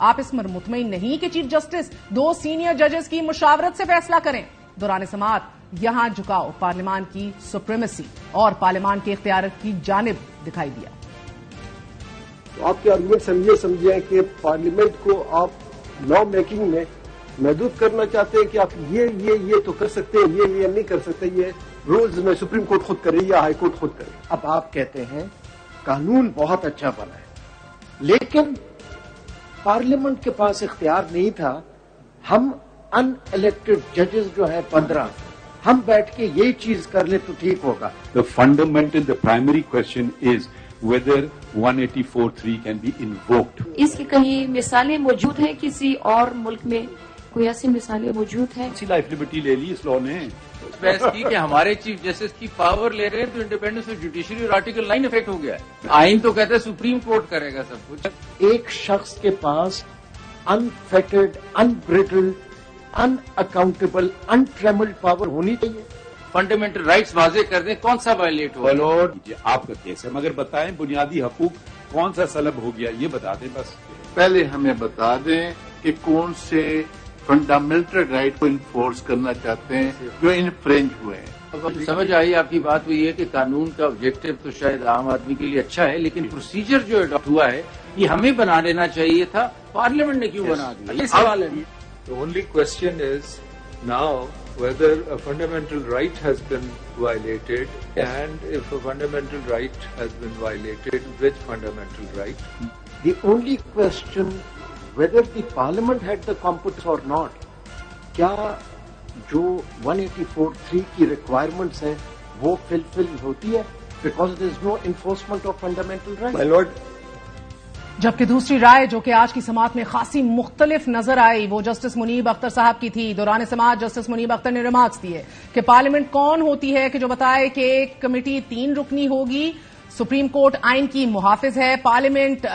آپ اس پر مطمئن نہیں کہ چیف جسٹس 2 سینئر ججز کی مشاورت سے فیصلہ کریں؟ دوران سماعت یہاں جھکاؤ پارلیمان کی سپریمیسی اور پارلیمان کے اختیارات کی جانب دکھائی دیا۔ تو آپ کے آرگومنٹ یہ سمجھیں کہ پارلیمنٹ کو آپ لا میکنگ میں محدود کرنا چاہتے ہیں کہ آپ یہ تو کر سکتے ہیں، یہ نہیں کر سکتے، یہ رولز میں سپریم کورٹ خود کرے یا ہائی کورٹ خود کرے۔ اب آپ کہتے ہیں قانون بہت اچھا بنا ہے، لیکن پارلیمنٹ کے پاس اختیار نہیں تھا۔ ہم ان الیکٹڈ ججز جو ہیں 15 ہم بیٹھ کے یہی چیز کر لیں تو ٹھیک ہوگا۔ The primary question is whether 184(3) can be invoked. اس کی کہیں مثالیں موجود ہیں کسی اور ملک میں؟ کوئی ایسی مثالیں موجود ہیں؟ اسی لائف لبرٹی لے لی اس لاء نے۔ بحث کی کہ ہمارے چیف جسٹس کی پاور لے رہے ہیں تو انڈیپینڈنس آف جوڈیشری اور آرٹیکل 9 افیکٹ ہو گیا ہے۔ آئین تو کہتا ہے سپریم کورٹ کرے گا سب کچھ۔ ایک شخص کے پاس انفیٹرڈ، انبریٹلڈ، ان اکاؤنٹیبل، انٹریملڈ پاور ہونی چاہیے۔ فنڈامنٹل رائٹس واضح کر دیں کون سا وائلیٹ ہو۔ یہ آپ کا کیس ہے، مگر بتائیں بنیادی حقوق کون سا سلب ہو گیا، یہ بتا دیں بس۔ پہلے ہمیں بتا دیں کہ کون سے فنڈامنٹل رائٹ کو انفورس کرنا چاہتے ہیں جو انفرنج ہوئے ہیں۔ سمجھ آئی آپ کی بات ہوئی ہے کہ قانون کا آبجیکٹو تو شاید عام آدمی کے لیے اچھا ہے، لیکن پروسیجر جو اڈاپٹ ہوا ہے یہ ہمیں بنا لینا چاہیے تھا، پارلیمنٹ نے کیوں بنا دیا؟ یہ سوال ہے۔ The only question is now whether a fundamental right has been violated, and if a fundamental right has been violated, which fundamental right? The only question whether the parliament had the competence or not. کیا جو 184(3) کی requirements ہیں وہ فلفل ہوتی ہے؟ Because there is no enforcement of fundamental rights. My lord, جبکہ دوسری رائے جو کہ آج کی سماعت میں خاصی مختلف نظر آئی وہ جسٹس منیب اختر صاحب کی تھی۔ دوران سماعت جسٹس منیب اختر نے ریمارکس دیے کہ پارلیمنٹ کون ہوتی ہے کہ جو بتائے کہ ایک کمیٹی 3 رکنی ہوگی، سپریم کورٹ آئین کی محافظ ہے، پارلیمنٹ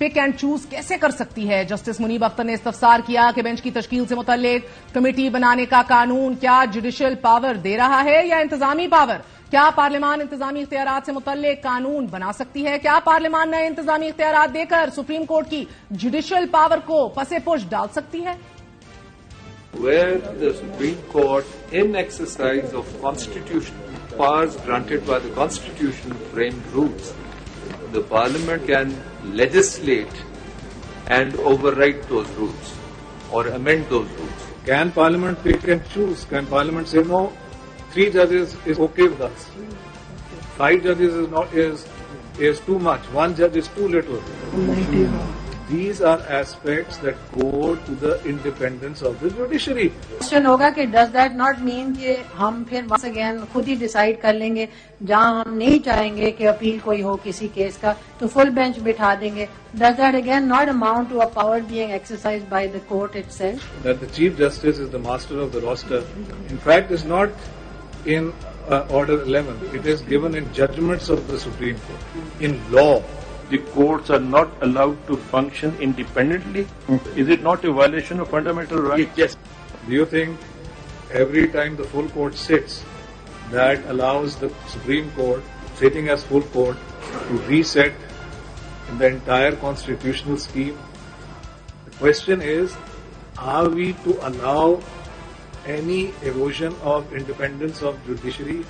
پک اینڈ چوز کیسے کر سکتی ہے؟ جسٹس منیب اختر نے استفسار کیا کہ بینچ کی تشکیل سے متعلق کمیٹی بنانے کا قانون کیا جوڈیشل پاور دے رہا ہے یا انتظامی پاور؟ کیا پارلیمان انتظامی اختیارات سے متعلق قانون بنا سکتی ہے؟ کیا پارلیمان نئے انتظامی اختیارات دے کر سپریم کورٹ کی جوڈیشل پاور کو پس پش ڈال سکتی ہے؟ Where the Supreme Court, in exercise of constitutional powers granted by the Constitution framed rules, the Parliament can legislate and override those rules or amend those rules. Can Parliament pick and choose? Can Parliament say no? 3 judges is okay with us. 5 judges is too much. 1 judge is too little. These are aspects that go to the independence of the judiciary. Question ہوگا کہ does that not mean کہ ہم پھر once again خود ہی decide کر لیں گے جہاں ہم نہیں چاہیں گے کہ اپیل کوئی ہو کسی کیس کا تو فل بینچ بٹھا دیں گے؟ Does that again not amount to a power being exercise by the court itself? That the Chief Justice is the master of the roster. In fact, is not in Order 11. It is given in judgments of the Supreme Court. In law, The courts are not allowed to function independently. Is it not a violation of fundamental rights? yes. Do you think every time the full court sits, that allows the Supreme Court, sitting as full court, to reset in the entire constitutional scheme? The question is, are we to allow any erosion of independence of judiciary,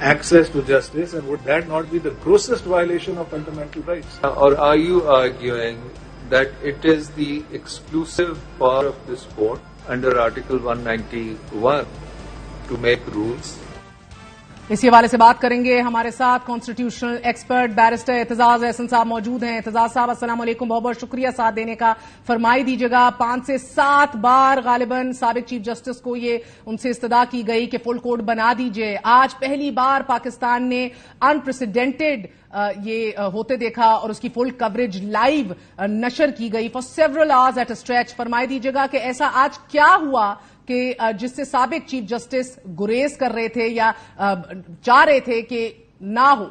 access to justice, and would that not be the grossest violation of fundamental rights? Or are you arguing that it is the exclusive power of this court under Article 191 to make rules? اسی حوالے سے بات کریں گے، ہمارے ساتھ constitutional expert barrister Aitzaz Ahsan صاحب موجود ہیں۔ اعتزاز صاحب السلام علیکم، بہت بہت شکریہ ساتھ دینے کا۔ فرمائی دیجیے گا 5 سے 7 بار غالباً سابق چیف جسٹس کو یہ ان سے استدعا کی گئی کہ فل کورٹ بنا دیجیے، آج پہلی بار پاکستان نے انپریسیڈنٹڈ یہ ہوتے دیکھا اور اس کی فل کوریج لائیو نشر کی گئی for several hours at a stretch. فرمائی دیجیے گا کہ ایسا آج کیا ہوا کہ جس سے سابق چیف جسٹس گریز کر رہے تھے یا چاہ رہے تھے کہ نہ ہو؟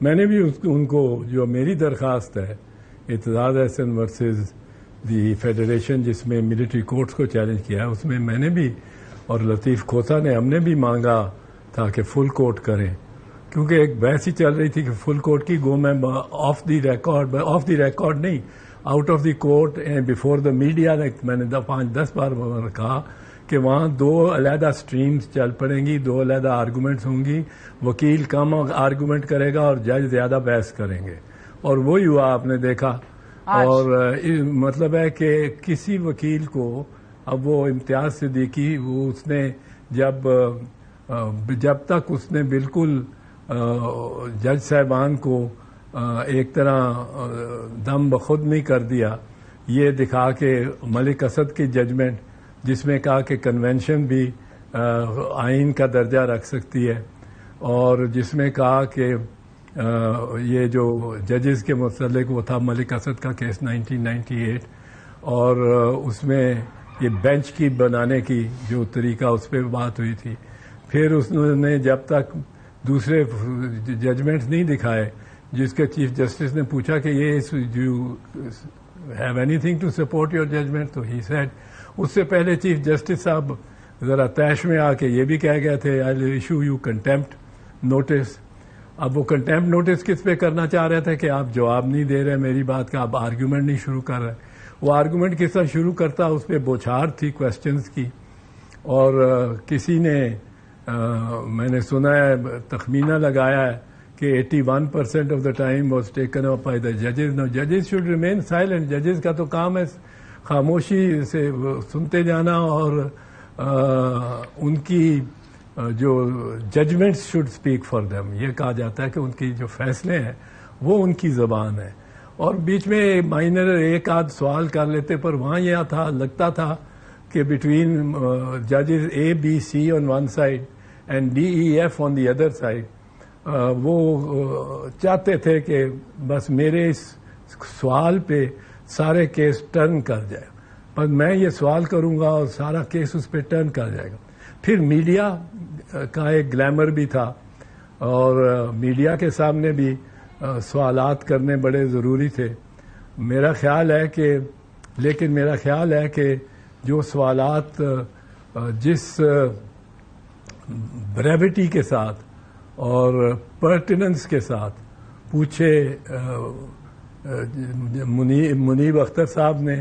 میں نے بھی ان کو جو میری درخواست ہے Aitzaz Ahsan versus the federation جس میں ملٹری کورٹس کو چیلنج کیا ہے اس میں میں نے بھی اور لطیف کھوسا نے ہم نے بھی مانگا تھا کہ فل کورٹ کریں، کیونکہ ایک بحث ہی چل رہی تھی کہ فل کورٹ کی گو میں آف دی ریکارڈ نہیں out of the court before the media. میں نے 5-10 بار کہا کہ وہاں 2 علیحدہ سٹریمز چل پڑیں گی, 2 علیحدہ آرگومنٹس ہوں گی, وکیل کم آرگومنٹ کرے گا اور جج زیادہ بحث کریں گے, اور وہی ہوا آپ نے دیکھا. اور مطلب ہے کہ کسی وکیل کو اب وہ امتیاز صدیقی اس نے جب تک اس نے بالکل جج صاحبان کو ایک طرح دم بخود نہیں کر دیا, یہ دکھا کہ ملک اسد کی ججمنٹ جس میں کہا کہ کنونشن بھی آئین کا درجہ رکھ سکتی ہے, اور جس میں کہا کہ یہ جو ججز کے متعلق وہ تھا ملک اسد کا کیس 1998, اور اس میں یہ بینچ کی بنانے کی جو طریقہ اس پہ بات ہوئی تھی. پھر اس نے جب تک دوسرے ججمنٹس نہیں دکھائے, جس کے چیف جسٹس نے پوچھا کہ یہ you have anything to support your judgement, تو ہی سیڈ. اس سے پہلے چیف جسٹس صاحب ذرا طیش میں آ کے یہ بھی کہہ گئے تھے آئی will issue you contempt notice. اب وہ کنٹیمپٹ نوٹس کس پہ کرنا چاہ رہے تھے کہ آپ جواب نہیں دے رہے میری بات کا, آپ آرگیومنٹ نہیں شروع کر رہے. وہ آرگومنٹ کس طرح شروع کرتا, اس پہ بوچھار تھی کوشچنز کی, اور کسی نے میں نے سنا ہے تخمینہ لگایا ہے کہ 81% of the time was taken up by the ججز. نو ججز شوڈ ریمین سائلنٹ. ججز کا تو کام ہے خاموشی سے سنتے جانا, اور ان کی جو judgements should speak for them. یہ کہا جاتا ہے کہ ان کی جو فیصلے ہیں وہ ان کی زبان ہے. اور بیچ میں مائنر ایک آدھ سوال کر لیتے, پر وہاں یہ تھا لگتا تھا کہ بٹوین ججز A, B, C on one side and D, E, F on the other side, وہ چاہتے تھے کہ بس میرے اس سوال پہ سارے کیس ٹرن کر جائے, پر میں یہ سوال کروں گا اور سارا کیس اس پہ ٹرن کر جائے گا. پھر میڈیا کا ایک گلیمر بھی تھا, اور میڈیا کے سامنے بھی سوالات کرنے بڑے ضروری تھے. میرا خیال ہے کہ جو سوالات جس بریوٹی کے ساتھ اور پرٹیننس کے ساتھ پوچھے منیب اختر صاحب نے,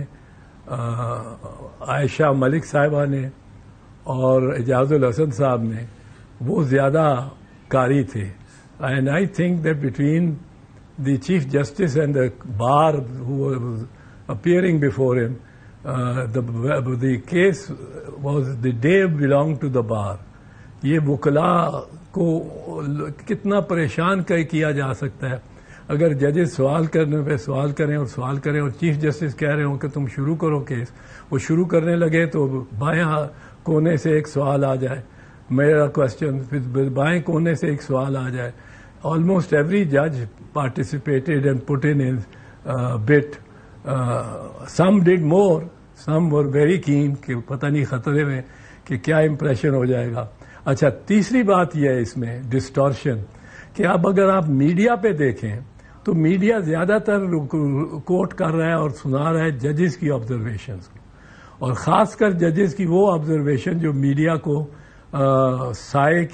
عائشہ ملک صاحبہ نے اور اعجاز الحسن صاحب نے, وہ زیادہ قاری تھے. And I think that between the chief justice and the bar who was appearing before him, the case was the day belonged to the bar. یہ وکلاء کو کتنا پریشان کیا جا سکتا ہے اگر ججز سوال کرنے پہ سوال کریں اور چیف جسٹس کہہ رہے ہوں کہ تم شروع کرو کیس, وہ شروع کرنے لگے تو بائیں کونے سے ایک سوال آ جائے, میرا کوشچن, پھر بائیں کونے سے ایک سوال آ جائے. آلموسٹ ایوری جج participated and put in his bit. Some did more, some were very keen کہ پتہ نہیں خطرے میں کہ کیا امپریشن ہو جائے گا. اچھا, تیسری بات یہ ہے اس میں ڈسٹورشن, کہ اب اگر آپ میڈیا پہ دیکھیں تو میڈیا زیادہ تر کوٹ کر رہا ہے اور سنا رہا ہے ججز کی آبزرویشنز, اور خاص کر ججز کی وہ آبزرویشن جو میڈیا کو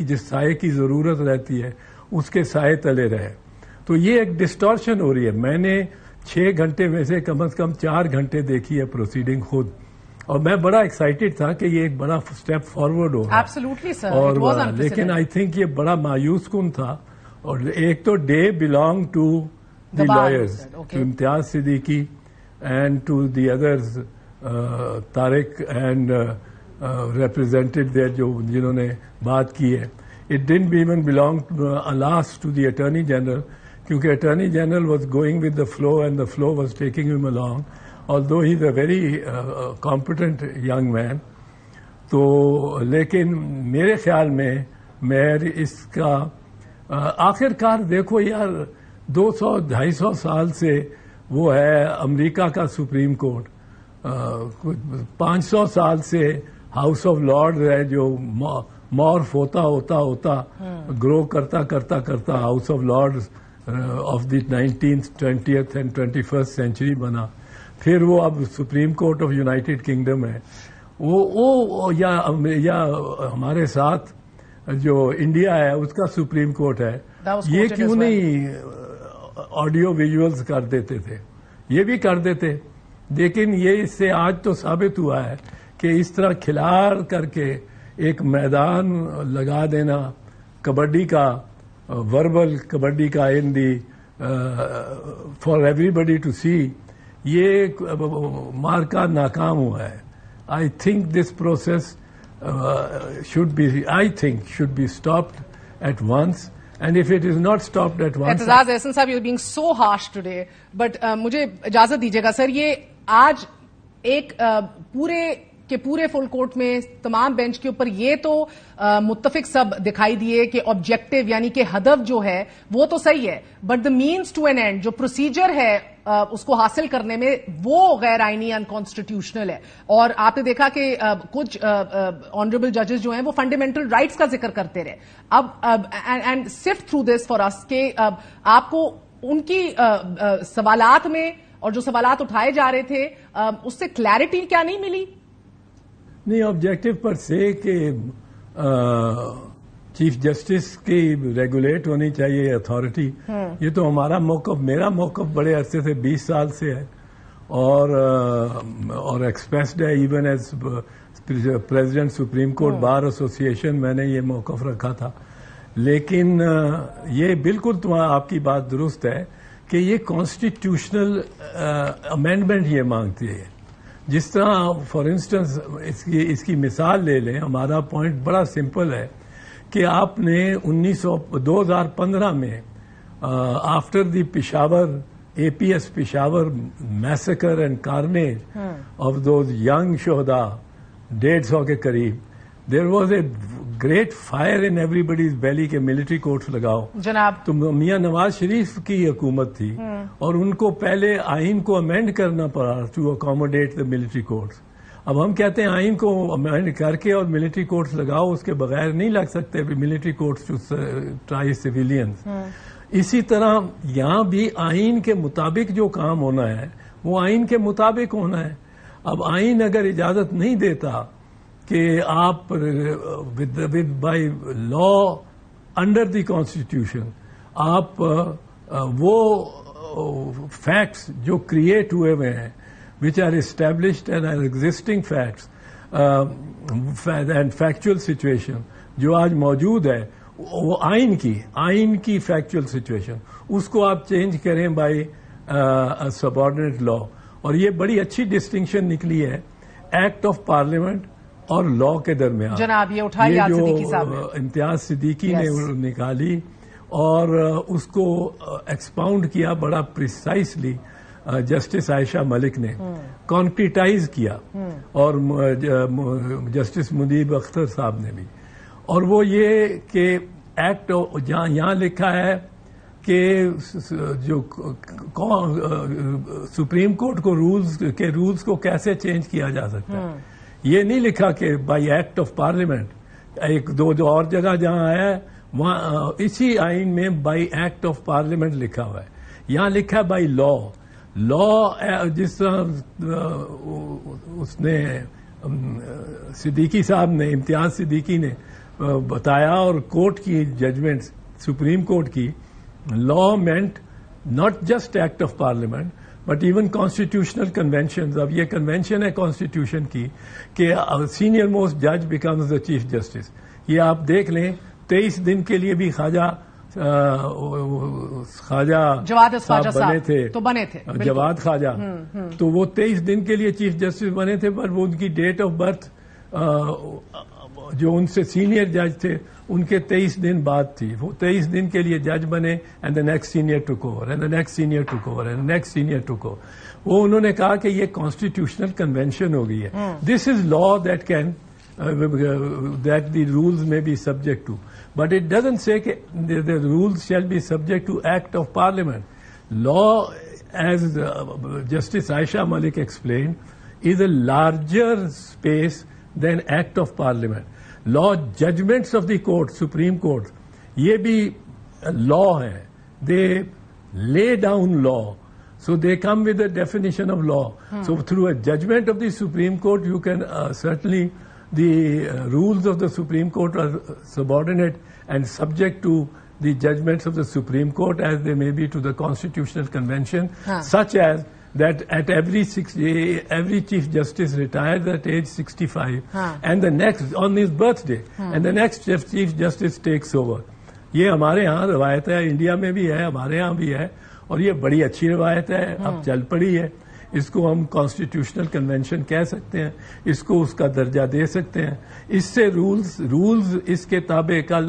جس سائے کی ضرورت رہتی ہے اس کے سائے تلے رہے. تو یہ ایک ڈسٹورشن ہو رہی ہے. میں نے 6 گھنٹے میں سے کم از کم 4 گھنٹے دیکھی ہے پروسیڈنگ خود, اور میں بڑا ایکسائٹڈ تھا کہ یہ ایک بڑا سٹیپ فارورڈ ہوگا. اور لیکن آئی تھنک یہ بڑا مایوس کن تھا. اور ایک تو they belong to the lawyers, to Imtiaz Siddiqui and to the others, Tariq and represented their, جنہوں نے بات کی ہے. It didn't even belong last to the Attorney General, کیونکہ Attorney General was going with the flow and the flow was taking him along, although he's a very competent young man. تو لیکن میرے خیال میں اس کا آخر کار دیکھو یار, 200-250 سال سے وہ ہے امریکہ کا سپریم کورٹ, 500 سال سے ہاؤس آف لارڈز ہے جو مورف ہوتا گرو کرتا house of Lords of the 19th, 20th and 21st century بنا. پھر وہ اب supreme court of United kingdom ہے. وہ یا ہمارے ساتھ جو انڈیا ہے اس کا سپریم کورٹ ہے. یہ کیوں نہیں آڈیو ویژولز کر دیتے تھے؟ یہ بھی کر دیتے. لیکن یہ اس سے آج تو ثابت ہوا ہے کہ اس طرح کھلار کر کے ایک میدان لگا دینا کبڈی کا, وربل کبڈی کا ان دی فار ایوری بڈی ٹو سی, یہ مارکا ناکام ہوا ہے. I think this process should be stopped at once, and if it is not stopped at once. Aitzaz Ahsan صاحب, you're being so harsh today, but مجھے اجازت دیجیے گا سر, یہ آج ایک پورے فل کورٹ میں تمام بینچ کے اوپر یہ تو متفق سب دکھائی دیے کہ آبجیکٹو یعنی کہ ہدف جو ہے وہ تو صحیح ہے, but the means to an end, جو پروسیجر ہے اس کو حاصل کرنے میں, وہ غیر آئینی انکانسٹیٹیوشنل ہے. اور آپ نے دیکھا کہ کچھ آنریبل ججز جو ہیں وہ فنڈامنٹل رائٹس کا ذکر کرتے رہے. اب and sift through this for us کہ آپ کو ان کی سوالات میں اور جو سوالات اٹھائے جا رہے تھے اس سے کلیئرٹی کیا نہیں ملی؟ نہیں, آبجیکٹو پر سے کہ چیف جسٹس کی ریگولیٹ ہونی چاہیے اتھارٹی, یہ تو ہمارا موقف, میرا موقف بڑے عرصے سے 20 سال سے ہے, اور ایکسپریسڈ ہے even as president supreme court bar association, میں نے یہ موقف رکھا تھا. لیکن یہ بالکل آپ کی بات درست ہے کہ یہ کانسٹیٹیوشنل امینڈمنٹ یہ مانگتی ہے. جس طرح فار انسٹنس اس کی مثال لے لیں, ہمارا پوائنٹ بڑا سمپل ہے کہ آپ نے 2015 میں after the Peshawar APS Peshawar massacre and carnage of those young شہدا 150 کے قریب, there was a great fire in everybody's belly کے ملٹری کورٹس لگاؤ جناب. تو میاں نواز شریف کی حکومت تھی اور ان کو پہلے آئین کو امینڈ کرنا پڑا to accommodate the military courts. اب ہم کہتے ہیں آئین کو امینڈ کر کے اور ملٹری کورٹس لگاؤ, اس کے بغیر نہیں لگ سکتے military courts to try civilians. اسی طرح یہاں بھی آئین کے مطابق جو کام ہونا ہے وہ آئین کے مطابق ہونا ہے. اب آئین اگر اجازت نہیں دیتا کہ آپ by law under the constitution آپ وہ فیکٹس جو کریٹ ہوئے ہوئے ہیں which are established and are existing facts and factual situation جو آج موجود ہے, وہ آئین کی فیکچوئل سچویشن, اس کو آپ چینج کریں بائی سبارڈینیٹ لا. اور یہ بڑی اچھی ڈسٹنکشن نکلی ہے ایکٹ آف پارلیمنٹ اور لا کے درمیان. جناب یہ اٹھائیے جو امتیاز صدیقی نے نکالی اور اس کو ایکسپاؤنڈ کیا بڑا پریسائسلی جسٹس عائشہ ملک نے, کانکریٹائز کیا, اور جسٹس منیب اختر صاحب نے بھی. اور وہ یہ کہ ایکٹ یہاں لکھا ہے کہ جو سپریم کورٹ کو رولز کو کیسے چینج کیا جا سکتا ہے. یہ نہیں لکھا کہ بائی ایکٹ آف پارلیمنٹ. ایک دو جو اور جگہ جہاں آیا ہے وہاں اسی آئین میں بائی ایکٹ آف پارلیمنٹ لکھا ہوا ہے. یہاں لکھا ہے بائی لا. جس طرح اس نے صدیقی صاحب نے, امتیاز صدیقی نے بتایا, اور کورٹ کی ججمنٹ سپریم کورٹ کی, law meant not just act of parliament but even constitutional convention. اب یہ کنونشن ہے کانسٹیٹیوشن کی کہ سینئر موسٹ جج بیکمز دا چیف جسٹس. یہ آپ دیکھ لیں 23 دن کے لیے بھی خواجہ جواد بنے تھے جواد خواجہ, تو وہ 23 دن کے لیے چیف جسٹس بنے تھے, پر وہ ان کی ڈیٹ آف برتھ جو ان سے سینئر جج تھے ان کے 23 دن بعد تھی. وہ 23 دن کے لیے جج بنے, اینڈ دا نیکسٹ سینئر ٹوک over, and the next senior ٹوک اوور, اینڈ نیکسٹ سینئر ٹوک اوور. وہ انہوں نے کہا کہ یہ کانسٹیٹیوشنل کنونشن ہو گئی ہے. This is law that can that the rules may be subject to, but it doesn't say that the rules shall be subject to act of parliament. Law, as Justice Aisha Malik explained, is a larger space than act of parliament. Law, judgments of the court, Supreme Court, ye bhi law hai. They lay down law, so they come with a definition of law. So through a judgment of the Supreme Court, you can certainly the rules of the Supreme Court are subordinate and subject to the judgments of the Supreme Court as they may be to the Constitutional Convention, such as that at every Chief Justice retires at age 65, and the next on his birthday, and the next Chief Justice takes over. یہ ہمارے ہاں روایت ہے, India میں بھی ہے, ہمارے ہاں بھی ہے, اور یہ بڑی اچھی روایت ہے, اب چل پڑی ہے. اس کو ہم کانسٹیٹیوشنل کنونشن کہہ سکتے ہیں, اس کو اس کا درجہ دے سکتے ہیں. اس سے رولز اس کے تابع کل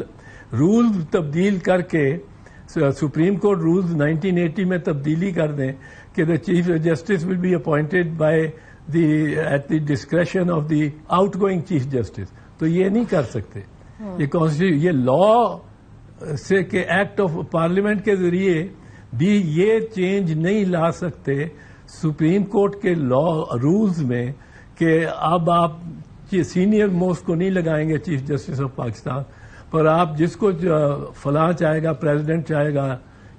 رولز تبدیل کر کے سپریم کورٹ رولز 1980 میں تبدیلی کر دیں کہ the chief justice will be appointed by at the discretion of the outgoing chief justice, تو یہ نہیں کر سکتے. یہ لا سے کہ ایکٹ آف پارلیمنٹ کے ذریعے بھی یہ چینج نہیں لا سکتے سپریم کورٹ کے لا رولز میں کہ اب آپ سینئر موسٹ کو نہیں لگائیں گے چیف جسٹس آف پاکستان, پر آپ جس کو فلاں چاہے گا, پریزیڈنٹ چاہے گا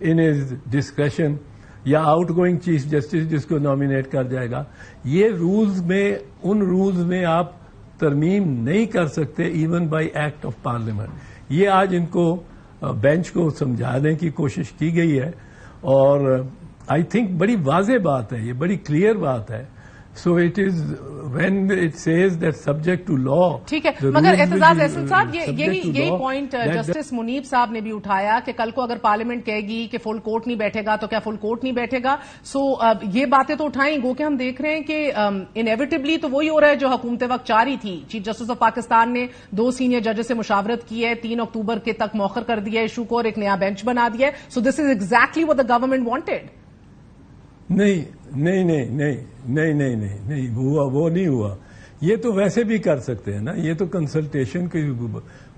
ان ہز ڈسکریشن, یا آؤٹ گوئنگ چیف جسٹس جس کو نامینیٹ کر جائے گا. یہ رولز میں, ان رولز میں آپ ترمیم نہیں کر سکتے even by act of parliament. یہ آج ان کو بینچ کو سمجھانے کی کوشش کی گئی ہے, اور آئی تھنک بڑی واضح بات ہے, یہ بڑی کلیئر بات ہے. So it is when it says that subject to law. ٹھیک ہے, مگر اعتزاز احسن صاحب یہی پوائنٹ جسٹس منیب صاحب نے بھی اٹھایا کہ کل کو اگر پارلیمنٹ کہے گی کہ فل کورٹ نہیں بیٹھے گا تو کیا فل کورٹ نہیں بیٹھے گا. سو یہ باتیں تو اٹھائیں گو کہ ہم دیکھ رہے ہیں کہ انیویٹبلی تو وہی ہو رہا ہے جو حکومت وقت چاہ رہی تھی. چیف جسٹس آف پاکستان نے 2 سینئر ججز سے مشاورت کی ہے, 3 اکتوبر کے تک موخر کر دیا ایشو کو اور ایک نیا بینچ بنا دیا ہے. So this is exactly what the government wanted. نہیں ہوا, وہ نہیں ہوا. یہ تو ویسے بھی کر سکتے ہیں نا, یہ تو کنسلٹیشن کی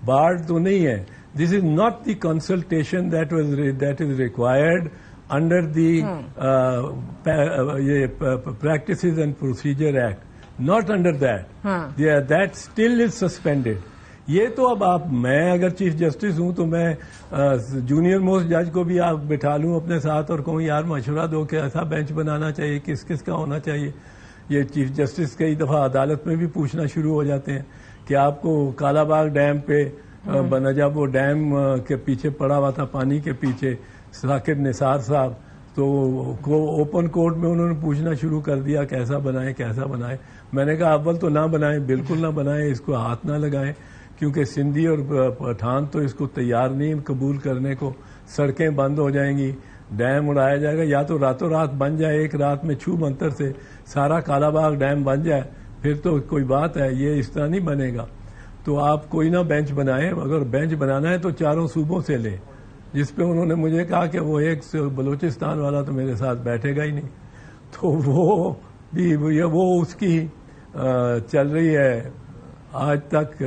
بارڈ تو نہیں ہے. This is not the consultation that is required under the practices and procedure act, not under that still is suspended. یہ تو اب آپ, میں اگر چیف جسٹس ہوں تو میں جونیئر موسٹ جج کو بھی آپ بٹھا لوں اپنے ساتھ اور کہوں یار مشورہ دو کہ ایسا بینچ بنانا چاہیے, کس کس کا ہونا چاہیے. یہ چیف جسٹس کئی دفعہ عدالت میں بھی پوچھنا شروع ہو جاتے ہیں کہ آپ کو کالا باغ ڈیم پہ بنا, جب وہ ڈیم کے پیچھے پڑا ہوا تھا پانی کے پیچھے ثاقب نثار صاحب, تو اوپن کورٹ میں انہوں نے پوچھنا شروع کر دیا کیسا بنائیں کیسا بنائیں. میں نے کہا اول تو نہ بنائیں, بالکل نہ بنائیں, اس کو ہاتھ نہ لگائیں, کیونکہ سندھی اور پٹھان تو اس کو تیار نہیں قبول کرنے کو. سڑکیں بند ہو جائیں گی, ڈیم اڑایا جائے گا, یا تو راتوں رات بن جائے, ایک رات میں چھو منتر سے سارا کالا باغ ڈیم بن جائے, پھر تو کوئی بات ہے. یہ اس طرح نہیں بنے گا. تو آپ کوئی نہ بینچ بنائیں, اگر بینچ بنانا ہے تو 4 صوبوں سے لیں, جس پہ انہوں نے مجھے کہا کہ وہ ایک بلوچستان والا تو میرے ساتھ بیٹھے گا ہی نہیں. تو وہ بھی وہ اس کی چل رہی ہے آج تک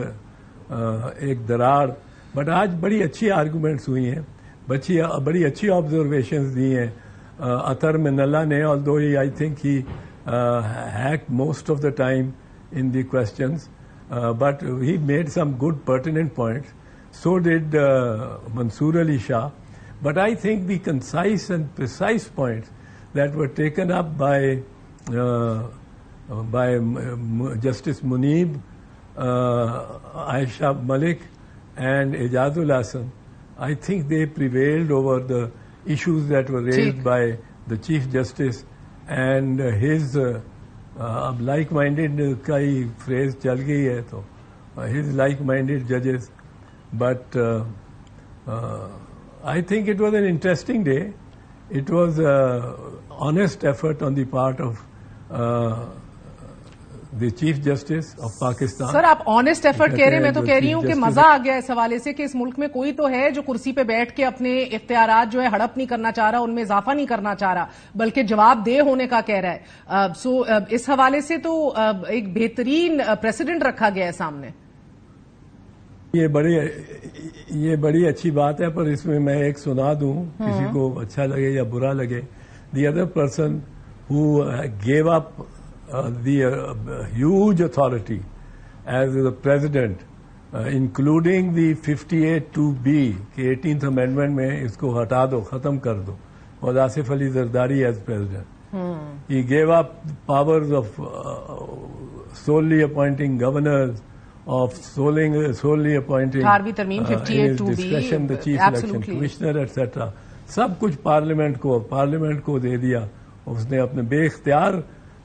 ایک دراڑ. بٹ آج بڑی اچھی آرگومنٹس ہوئی ہیں, بڑی اچھی آبزرویشنز دی ہیں اطہر من اللہ نے, although I think he hacked most of the time in the questions, but he made some good pertinent points. So did Mansoor Ali Shah. But I think the concise and precise points that were taken up by Justice Munib, Aisha Malik and Ejazul Hasan, I think they prevailed over the issues that were raised by the Chief Justice and his اب like minded کا ہی freeze چل گئی ہے, تو his like minded judges. But I think it was an interesting day. It was honest effort on the part of the Chief Justice of Pakistan. سر آپ honest effort کہہ رہے ہیں, میں تو کہہ رہی ہوں کہ مزہ آ گیا اس حوالے سے کہ اس ملک میں کوئی تو ہے جو کرسی پہ بیٹھ کے اپنے اختیارات جو ہے ہڑپ نہیں کرنا چاہ رہا, ان میں اضافہ نہیں کرنا چاہ رہا, بلکہ جواب دہ ہونے کا کہہ رہا ہے. سو اس حوالے سے تو ایک بہترین پریسیڈنٹ رکھا گیا ہے سامنے. یہ بڑی اچھی بات ہے, پر اس میں ایک سنا دوں, کسی کو اچھا لگے یا برا لگے. The other person who gave up the huge authority as the president, including the 58(2)B کہ 18th amendment میں اس کو ہٹا دو, ختم کر دو, was Asif Ali Zardari as president. He gave up powers of solely appointing governors, of solely appointing in his discretion the chief election commissioner, etc. سب کچھ parliament کو دے دیا, اس نے اپنے بے اختیار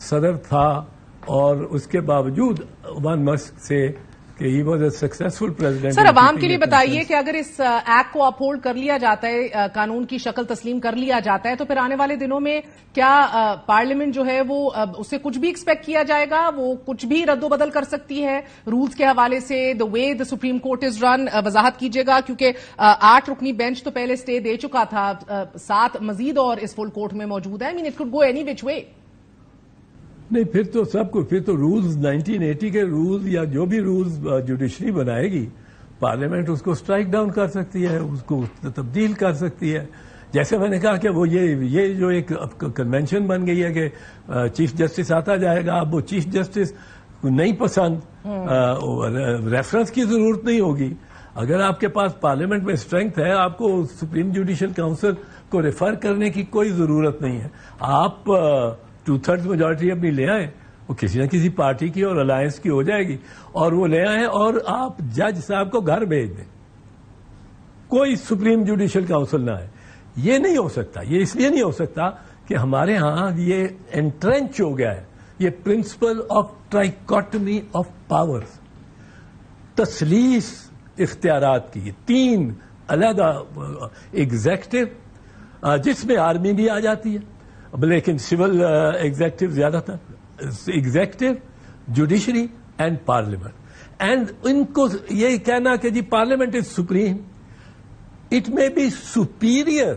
صدر تھا اور اس کے باوجود ون مسک سے کہ he was a successful president. Sir عوام کے لیے بتائیے کہ اگر اس ایکٹ کو اپہولڈ کر لیا جاتا ہے, قانون کی شکل تسلیم کر لیا جاتا ہے, تو پھر آنے والے دنوں میں کیا پارلیمنٹ جو ہے وہ اسے کچھ بھی ایکسپیکٹ کیا جائے گا؟ وہ کچھ بھی رد و بدل کر سکتی ہے رولز کے حوالے سے؟ دا وے دا سپریم کورٹ از رن, وضاحت کیجیے گا, کیونکہ 8 رکنی بینچ تو پہلے اسٹے دے چکا تھا, 7 مزید اور اس فل کورٹ میں موجود ہے. I mean it could go any which way. نہیں, پھر تو سب کو, پھر تو رولز 1980 کے رولز یا جو بھی رولز جوڈیشری بنائے گی پارلیمنٹ اس کو اسٹرائک ڈاؤن کر سکتی ہے, اس کو تبدیل کر سکتی ہے. جیسے میں نے کہا کہ وہ یہ جو ایک کنونشن بن گئی ہے کہ چیف جسٹس آتا جائے گا, اب وہ چیف جسٹس کو نہیں پسند, ریفرنس کی ضرورت نہیں ہوگی. اگر آپ کے پاس پارلیمنٹ میں اسٹرینتھ ہے, آپ کو سپریم جوڈیشل کاؤنسل کو ریفر کرنے کی کوئی ضرورت نہیں ہے. آپ 2/3 میجورٹی اپنی لے آئیں, وہ کسی نہ کسی پارٹی کی اور الائنس کی ہو جائے گی, اور وہ لے آئیں اور آپ جج صاحب کو گھر بھیج دیں, کوئی سپریم جوڈیشل کاؤنسل نہ آئے. یہ نہیں ہو سکتا. یہ اس لیے نہیں ہو سکتا کہ ہمارے ہاں یہ انٹرنچ ہو گیا ہے, یہ پرنسپل آف ٹرائیکاٹمی آف پاورز, تسلیس اختیارات کی, 3 علیحدہ ایگزیکٹو جس میں آرمی بھی آ جاتی ہے, لیکن سول ایگزیکٹو زیادہ تر, executive, judiciary and parliament. And ان کو یہ کہنا کہ جی parliament is supreme, it may be superior,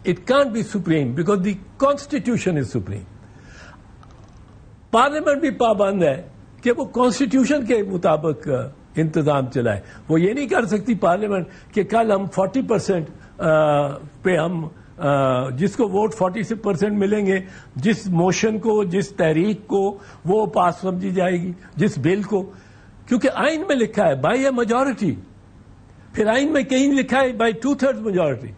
it can't be supreme because the constitution is supreme. Parliament بھی پابند ہے کہ وہ کانسٹیٹیوشن کے مطابق انتظام چلائے. وہ یہ نہیں کر سکتی پارلیمنٹ کہ کل ہم 40% پہ ہم جس کو ووٹ 40% ملیں گے, جس موشن کو, جس تحریک کو, وہ پاس سمجھی جائے گی, جس بل کو, کیونکہ آئین میں لکھا ہے بائی اے میجورٹی, پھر آئین میں کہیں لکھا ہے بائی 2/3 میجورٹی,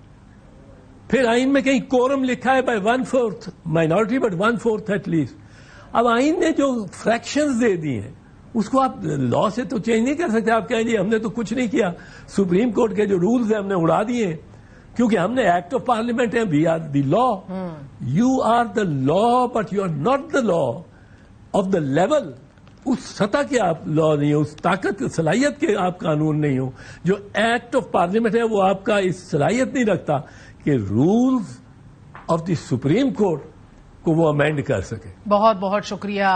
پھر آئین میں کہیں کورم لکھا ہے by 1/4 minority but 1/4 at least. اب آئین نے جو فریکشنز دے دی ہیں اس کو آپ لا سے تو چینج نہیں کر سکتے. آپ کہیں گے ہم نے تو کچھ نہیں کیا, سپریم کورٹ کے جو رولز ہیں ہم نے اڑا دیے ہیں کیونکہ ہم نے ایکٹ آف پارلیمنٹ ہے, we are the law. You are the law but you are not the law of the level. اس سطح کے آپ لا نہیں ہو, اس طاقت صلاحیت کے آپ قانون نہیں ہو. جو ایکٹ آف پارلیمنٹ ہے وہ آپ کا اس صلاحیت نہیں رکھتا کہ rules of the supreme court کو وہ امینڈ کر سکے. بہت بہت شکریہ.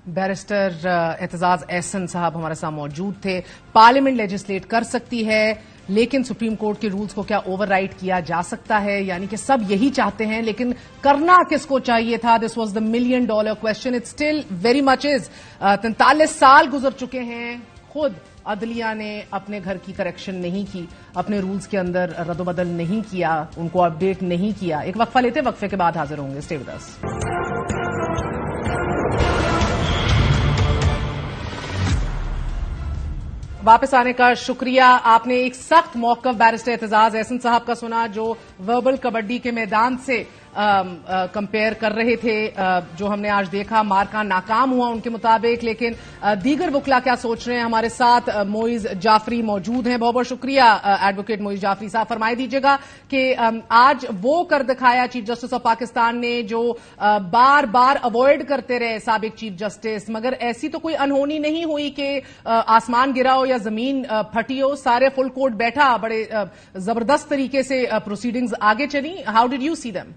بیرسٹر اعتزاز احسن صاحب ہمارے ساتھ موجود تھے. پارلیمنٹ لیجسلیٹ کر سکتی ہے لیکن سپریم کورٹ کے رولز کو کیا اوور رائٹ کیا جا سکتا ہے؟ یعنی کہ سب یہی چاہتے ہیں لیکن کرنا کس کو چاہیے تھا؟ This was the $1 million question. It still very much is. 43 سال گزر چکے ہیں, خود عدلیہ نے اپنے گھر کی کریکشن نہیں کی, اپنے رولز کے اندر رد و بدل نہیں کیا, ان کو اپڈیٹ نہیں کیا. ایک وقفہ لیتے, وقفے کے بعد حاضر ہوں گے. Stay with us. واپس آنے کا شکریہ. آپ نے ایک سخت موقف بیرسٹر اعتزاز احسن صاحب کا سنا جو وربل کبڈی کے میدان سے کمپیئر کر رہے تھے. جو ہم نے آج دیکھا مارکا ناکام ہوا ان کے مطابق, لیکن دیگر وکلا کیا سوچ رہے ہیں؟ ہمارے ساتھ معیز جعفری موجود ہیں. بہت بہت شکریہ ایڈوکیٹ معیز جعفری صاحب. فرمائے دیجیے گا کہ آج وہ کر دکھایا چیف جسٹس آف پاکستان نے جو بار بار اوائڈ کرتے رہے سابق چیف جسٹس, مگر ایسی تو کوئی انہونی نہیں ہوئی کہ آسمان گرا ہو یا زمین پھٹی ہو. سارے فل کورٹ بیٹھا, بڑے زبردست طریقے سے پروسیڈنگز آگے چلی. How did you see them?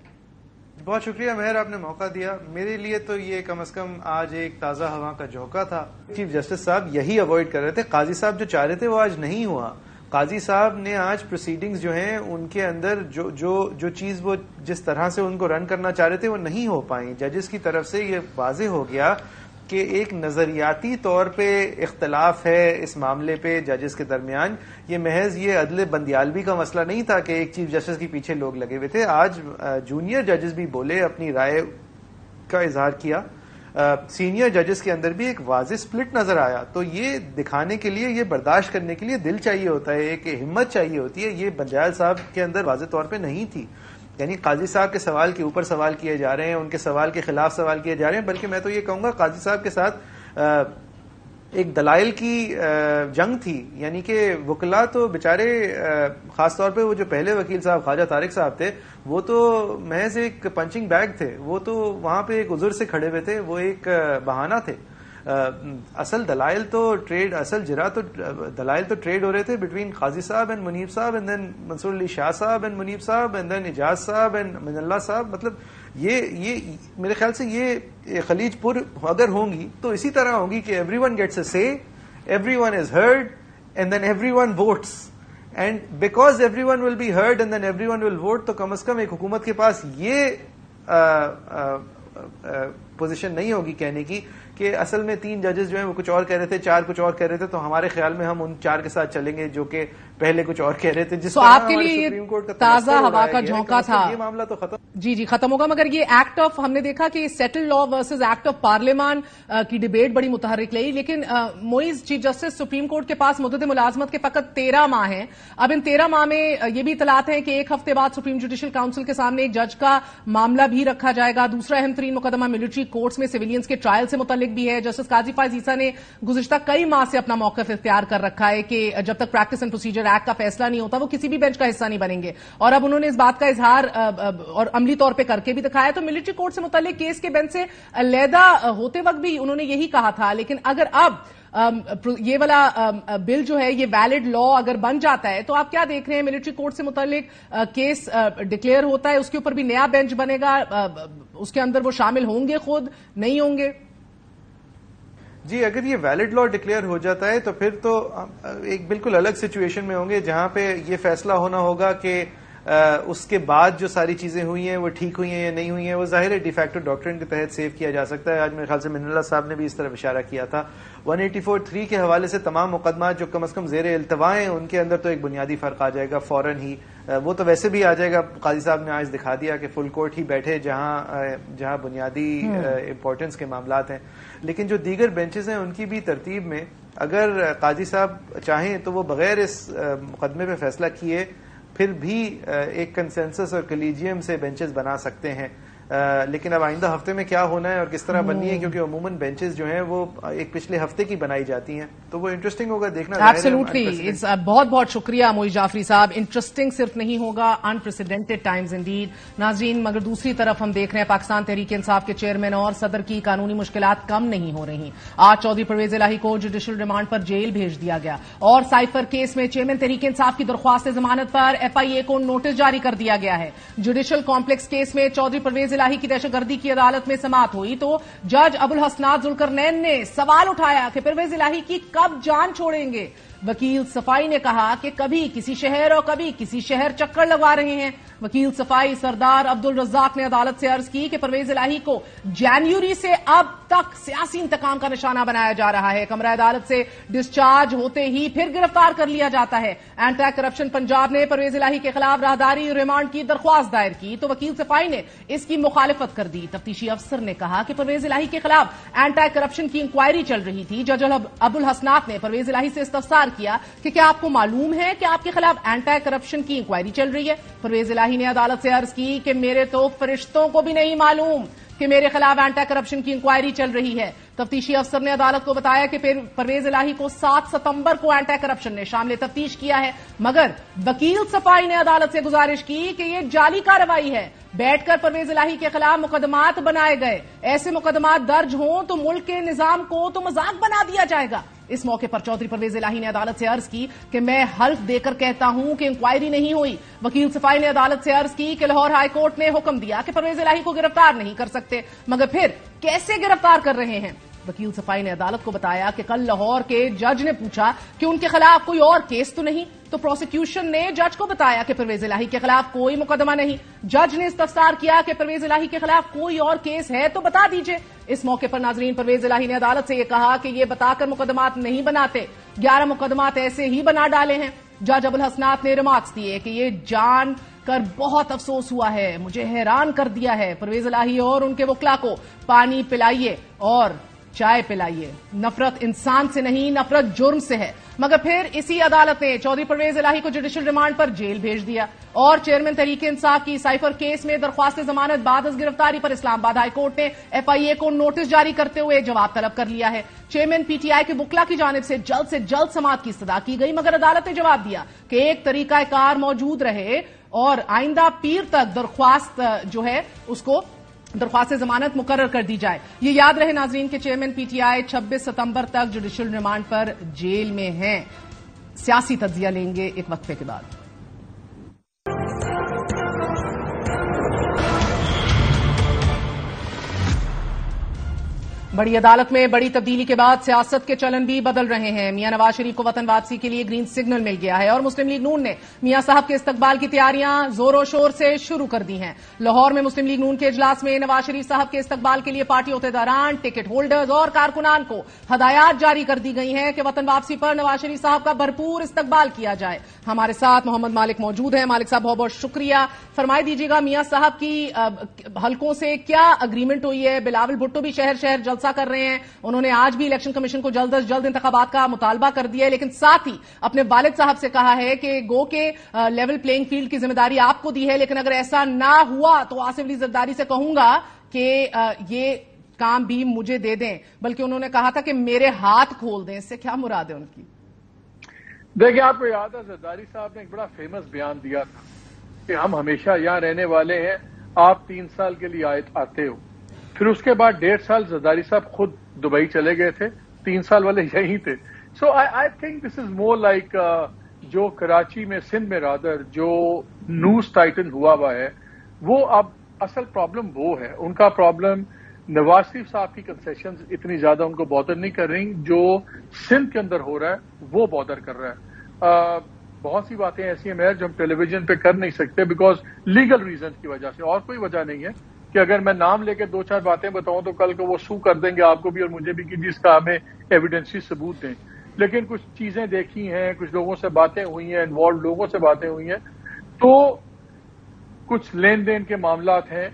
بہت شکریہ مہر, آپ نے موقع دیا. میرے لیے تو یہ کم از کم آج ایک تازہ ہوا کا جھونکا تھا. چیف جسٹس صاحب یہی اوائڈ کر رہے تھے. قاضی صاحب جو چاہ رہے تھے وہ آج نہیں ہوا. قاضی صاحب نے آج پروسیڈنگز جو ہیں ان کے اندر جو چیز وہ جس طرح سے ان کو رن کرنا چاہ رہے تھے وہ نہیں ہو پائیں. ججز کی طرف سے یہ واضح ہو گیا کہ ایک نظریاتی طور پہ اختلاف ہے اس معاملے پہ ججز کے درمیان. یہ محض یہ عدل بندیالوی کا مسئلہ نہیں تھا کہ ایک چیف جسٹس کے پیچھے لوگ لگے ہوئے تھے. آج جونیئر ججز بھی بولے, اپنی رائے کا اظہار کیا. سینئر ججز کے اندر بھی ایک واضح سپلٹ نظر آیا. تو یہ دکھانے کے لیے, یہ برداشت کرنے کے لیے دل چاہیے ہوتا ہے, ایک ہمت چاہیے ہوتی ہے. یہ بنجال صاحب کے اندر واضح طور پہ نہیں تھی. یعنی قاضی صاحب کے سوال کے اوپر سوال کیے جا رہے ہیں, ان کے سوال کے خلاف سوال کیے جا رہے ہیں. بلکہ میں تو یہ کہوں گا قاضی صاحب کے ساتھ ایک دلائل کی جنگ تھی. یعنی کہ وکلا تو بےچارے خاص طور پہ وہ جو پہلے وکیل صاحب خواجہ طارق صاحب تھے وہ تو محض ایک پنچنگ بیگ تھے. وہ تو وہاں پہ ایک عذر سے کھڑے ہوئے تھے, وہ ایک بہانہ تھے. اصل دلائل تو ٹریڈ, اصل جرا تو دلائل تو ٹریڈ ہو رہے تھے بٹوین قاضی صاحب اینڈ منیب صاحب اینڈ دین منصور علی شاہ صاحب اینڈ منیب صاحب اینڈ دین اجاز صاحب اینڈ من اللہ صاحب. مطلب یہ میرے خیال سے یہ خلیج پور اگر ہوں گی تو اسی طرح ہوں گی کہ every one gets a say, everyone is heard and then everyone votes. And because everyone will be heard and then everyone will vote, تو کم از کم ایک حکومت کے پاس یہ پوزیشن نہیں ہوگی کہنے کی کہ اصل میں 3 ججز جو ہیں وہ کچھ اور کہہ رہے تھے, 4 کچھ اور کہہ رہے تھے, تو ہمارے خیال میں ہم ان 4 کے ساتھ چلیں گے جو کہ پہلے کچھ اور کہہ رہے تھے. جس طرح آپ کے لیے سپریم کورٹ کا تازہ ہوا کا جھونکا تھا, یہ معاملہ تو ختم جی ختم ہوگا. مگر یہ ایکٹ آف, ہم نے دیکھا کہ settle law versus act of پارلیمان کی ڈیبیٹ بڑی متحرک رہی, لیکن موئز چیف جسٹس سپریم کورٹ کے پاس مدت ملازمت کے فقط 13 ماہ ہیں. اب ان 13 ماہ میں یہ بھی اطلاعات ہیں کہ 1 ہفتے بعد سپریم جوڈیشل کاؤنسل کے سامنے ایک جج کا معاملہ بھی رکھا جائے گا. دوسرا اہم ترین مقدمہ ملٹری کورٹس میں سویلینز کے ٹرائل سے متعلق بھی ہے. جسٹس قاضی فائز عیسیٰ نے گزشتہ کئی ماہ سے اپنا موقف اختیار کر رکھا ہے کہ جب تک پریکٹس اینڈ پروسیجر ایکٹ کا فیصلہ نہیں ہوتا وہ کسی بھی بینچ کا حصہ نہیں بنیں گے, اور اب انہوں نے اس بات کا اظہار اور عملی طور پہ کر کے بھی دکھایا. تو ملٹری کورٹ سے متعلق کیس کے بینچ سے علیحدہ ہوتے وقت بھی انہوں نے یہی کہا تھا. لیکن اگر اب یہ والا بل جو ہے یہ ویلڈ لا اگر بن جاتا ہے تو آپ کیا دیکھ رہے ہیں؟ ملٹری کورٹ سے متعلق کیس ڈکلیئر ہوتا ہے, اس کے اوپر بھی نیا بینچ بنے گا, اس کے اندر وہ شامل ہوں گے, خود نہیں ہوں گے؟ جی اگر یہ ویلڈ لا ڈکلیئر ہو جاتا ہے تو پھر تو ایک بالکل الگ سچویشن میں ہوں گے جہاں پہ یہ فیصلہ ہونا ہوگا کہ اس کے بعد جو ساری چیزیں ہوئی ہیں وہ ٹھیک ہوئی ہیں یا نہیں ہوئی ہیں. وہ ظاہر ہے ڈی فیکٹو ڈاکٹرن کے تحت سیو کیا جا سکتا ہے. آج میرے خیال سے من اللہ صاحب نے بھی اس طرف اشارہ کیا تھا. 184(3) کے حوالے سے تمام مقدمات جو کم از کم زیر التوا ہیں ان کے اندر تو ایک بنیادی فرق آ جائے گا فوراً ہی. وہ تو ویسے بھی آ جائے گا, قاضی صاحب نے آج دکھا دیا کہ فل کورٹ ہی بیٹھے جہاں بنیادی امپورٹنس کے معاملات ہیں. لیکن جو دیگر بینچز ہیں ان کی بھی ترتیب میں اگر قاضی صاحب چاہیں تو وہ بغیر اس مقدمے پہ فیصلہ کیے پھر بھی ایک کنسنسس اور کلیجیم سے بینچز بنا سکتے ہیں. لیکن اب آئندہ ہفتے میں کیا ہونا ہے اور کس طرح بننی ہے, کیونکہ عموماً بینچز جو ہیں وہ ایک پچھلے ہفتے کی بنائی جاتی ہیں, تو وہ انٹرسٹنگ ہوگا دیکھنا. ایبسولوٹلی, بہت بہت شکریہ موئی جعفری صاحب. انٹرسٹنگ صرف نہیں ہوگا, انپریسیڈنٹڈ ٹائمز انڈیڈ. ناظرین, مگر دوسری طرف ہم دیکھ رہے ہیں پاکستان تحریک انصاف کے چیئرمین اور صدر کی قانونی مشکلات کم نہیں ہو رہی. آج چودھری پرویز الہی کو جوڈیشل ریمانڈ پر جیل بھیج دیا گیا, اور سائفر کیس میں چیئرمین تحریک انصاف کی درخواست ضمانت پر FIA کو نوٹس جاری کر دیا گیا ہے. جوڈیشل کمپلیکس کیس میں چودھری پرویز الہی کی دہشت گردی کی عدالت میں سماعت ہوئی تو جج ابوالحسنات ذوالقرنین نے سوال اٹھایا کہ پرویز الہی کی کب جان چھوڑیں گے. وکیل صفائی نے کہا کہ کبھی کسی شہر اور کبھی کسی شہر چکر لگوا رہے ہیں. وکیل صفائی سردار عبدالرزاق نے عدالت سے عرض کی کہ پرویز الہی کو جنوری سے اب تک سیاسی انتقام کا نشانہ بنایا جا رہا ہے. کمرہ عدالت سے ڈسچارج ہوتے ہی پھر گرفتار کر لیا جاتا ہے. اینٹی کرپشن پنجاب نے پرویز الہی کے خلاف راہداری ریمانڈ کی درخواست دائر کی تو وکیل صفائی نے اس کی مخالفت کر دی. تفتیشی افسر نے کہا کہ پرویز الہی کے خلاف اینٹی کرپشن کی انکوائری چل رہی تھی. جج ابوالحسنات نے پرویز الہی سے استفسار کیا کہ کیا آپ کو معلوم ہے کہ آپ کے خلاف اینٹی کرپشن کی انکوائری چل رہی ہے. پرویز الہی نے عدالت سے عرض کی کہ میرے تو فرشتوں کو بھی نہیں معلوم کہ میرے خلاف اینٹی کرپشن کی انکوائری چل رہی ہے. تفتیشی افسر نے عدالت کو بتایا کہ پرویز الہی کو 7 ستمبر کو اینٹی کرپشن نے شامل تفتیش کیا ہے, مگر وکیل صفائی نے عدالت سے گزارش کی کہ یہ جعلی کارروائی ہے. بیٹھ کر پرویز الہی کے خلاف مقدمات بنائے گئے, ایسے مقدمات درج ہوں تو ملک کے نظام کو تو مذاق بنا دیا جائے گا. اس موقع پر چودھری پرویز الہی نے عدالت سے عرض کی کہ میں حلف دے کر کہتا ہوں کہ انکوائری نہیں ہوئی. وکیل صفائی نے عدالت سے عرض کی کہ لاہور ہائی کورٹ نے حکم دیا کہ پرویز الہی کو گرفتار نہیں کر سکتے, مگر پھر کیسے گرفتار کر رہے ہیں. وکیل صفائی نے عدالت کو بتایا کہ کل لاہور کے جج نے پوچھا کہ ان کے خلاف کوئی اور کیس تو نہیں, تو پروسیکیوشن نے جج کو بتایا کہ پرویز الہی کے خلاف کوئی مقدمہ نہیں. جج نے استفسار کیا کہ پرویز الہی کے خلاف کوئی اور کیس ہے تو بتا دیجئے. اس موقع پر ناظرین, پرویز الہی نے عدالت سے یہ کہا کہ یہ بتا کر مقدمات نہیں بناتے, 11 مقدمات ایسے ہی بنا ڈالے ہیں. جج ابوالحسنات نے ریمارکس دیے کہ یہ جان کر بہت افسوس ہوا ہے, مجھے حیران کر دیا ہے. پرویز الہی اور ان کے وکلا کو پانی پلائیے اور چائے پلائیے. نفرت انسان سے نہیں، نفرت جرم سے ہے. مگر پھر اسی عدالت نے چودھری پرویز الہی کو جوڈیشل ریمانڈ پر جیل بھیج دیا اور چیئرمین تحریک انصاف کی سائفر کیس میں درخواست ضمانت بعد از گرفتاری پر اسلام آباد ہائی کورٹ نے FIA کو نوٹس جاری کرتے ہوئے جواب طلب کر لیا ہے. چیئرمین PTI کے وکلا کی جانب سے جلد سماعت کی استدعا کی گئی، مگر عدالت نے جواب دیا کہ ایک طریقہ کار موجود رہے اور آئندہ پیر تک درخواست جو ہے اس کو درخواست ضمانت مقرر کر دی جائے. یہ یاد رہے ناظرین کہ چیئرمین PTI 26 ستمبر تک جوڈیشل ریمانڈ پر جیل میں ہیں. سیاسی تجزیہ لیں گے ایک وقفے کے بعد. بڑی عدالت میں بڑی تبدیلی کے بعد سیاست کے چلن بھی بدل رہے ہیں. میاں نواز شریف کو وطن واپسی کے لیے گرین سگنل مل گیا ہے اور مسلم لیگ نون نے میاں صاحب کے استقبال کی تیاریاں زور و شور سے شروع کر دی ہیں. لاہور میں مسلم لیگ نون کے اجلاس میں نواز شریف صاحب کے استقبال کے لیے پارٹی عہدیداران، ٹکٹ ہولڈرز اور کارکنان کو ہدایات جاری کر دی گئی ہیں کہ وطن واپسی پر نواز شریف صاحب کا بھرپور استقبال کیا جائے. ہمارے ساتھ محمد مالک موجود ہیں. مالک صاحب بہت بہت شکریہ. فرمائی دیجیے گا میاں صاحب کی حلقوں سے کیا اگریمنٹ ہوئی ہے؟ بلاول بھٹو بھی شہر شہر جلسہ کر رہے ہیں. انہوں نے آج بھی الیکشن کمیشن کو جلد از جلد انتخابات کا مطالبہ کر دیا ہے، لیکن ساتھ ہی اپنے والد صاحب سے کہا ہے کہ گو کے لیول پلینگ فیلڈ کی ذمہ داری آپ کو دی ہے، لیکن اگر ایسا نہ ہوا تو آصف علی زرداری سے کہوں گا کہ یہ کام بھی مجھے دے دیں. بلکہ انہوں نے کہا تھا کہ میرے ہاتھ کھول دیں. اس سے کیا مراد ہے ان کی؟ دیکھیں، آپ کو یاد ہے زرداری صاحب نے ایک بڑا فیمس بیان دیا تھا کہ ہم ہمیشہ یہاں رہنے والے ہیں، آپ 3 سال کے لیے آتے ہو. پھر اس کے بعد 1.5 سال زرداری صاحب خود دبئی چلے گئے تھے، 3 سال والے یہیں تھے. سو I think this is more like جو کراچی میں، سندھ میں رادر جو نیوز ٹائٹن ہوا ہے، وہ اب اصل پرابلم وہ ہے. ان کا پرابلم نواز شریف صاحب کی کنسیشنز اتنی زیادہ ان کو بادر نہیں کر رہی، جو سندھ کے اندر ہو رہا ہے وہ بادر کر رہا ہے. بہت سی باتیں ایسی ہیں جو ہم ٹیلی ویژن پہ کر نہیں سکتے بیکاز لیگل ریزنز کی وجہ سے، اور کوئی وجہ نہیں ہے کہ اگر میں نام لے کے 2-4 باتیں بتاؤں تو کل کو وہ سو کر دیں گے آپ کو بھی اور مجھے بھی کہ جس کا ہمیں ایویڈنسی ثبوت دیں. لیکن کچھ چیزیں دیکھی ہیں، کچھ لوگوں سے باتیں ہوئی ہیں، انوالوڈ لوگوں سے باتیں ہوئی ہیں، تو کچھ لین دین کے معاملات ہیں.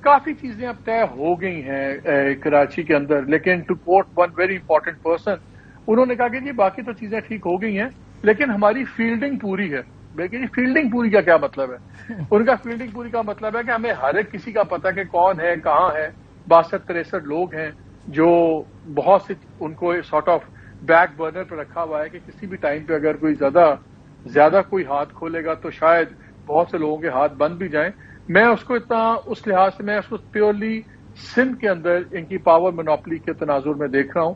کافی چیزیں اب طے ہو گئی ہیں کراچی کے اندر. لیکن to quote one very important person, انہوں نے کہا کہ جی باقی تو چیزیں ٹھیک ہو گئی ہیں لیکن ہماری فیلڈنگ پوری ہے. لیکن فیلڈنگ پوری کا کیا مطلب ہے؟ ان کا فیلڈنگ پوری کا مطلب ہے کہ ہمیں ہر ایک کسی کا پتہ کہ کون ہے، کہاں ہے. 62-63 لوگ ہیں جو بہت سے ان کو سارٹ آف بیک برنر پہ رکھا ہوا ہے کہ کسی بھی ٹائم پہ اگر کوئی زیادہ کوئی ہاتھ کھولے گا تو شاید بہت سے لوگوں کے ہاتھ بند بھی جائیں. میں اس کو اس لحاظ سے میں اس کو پیورلی سندھ کے اندر ان کی پاور مونوپلی کے تناظر میں دیکھ رہا ہوں.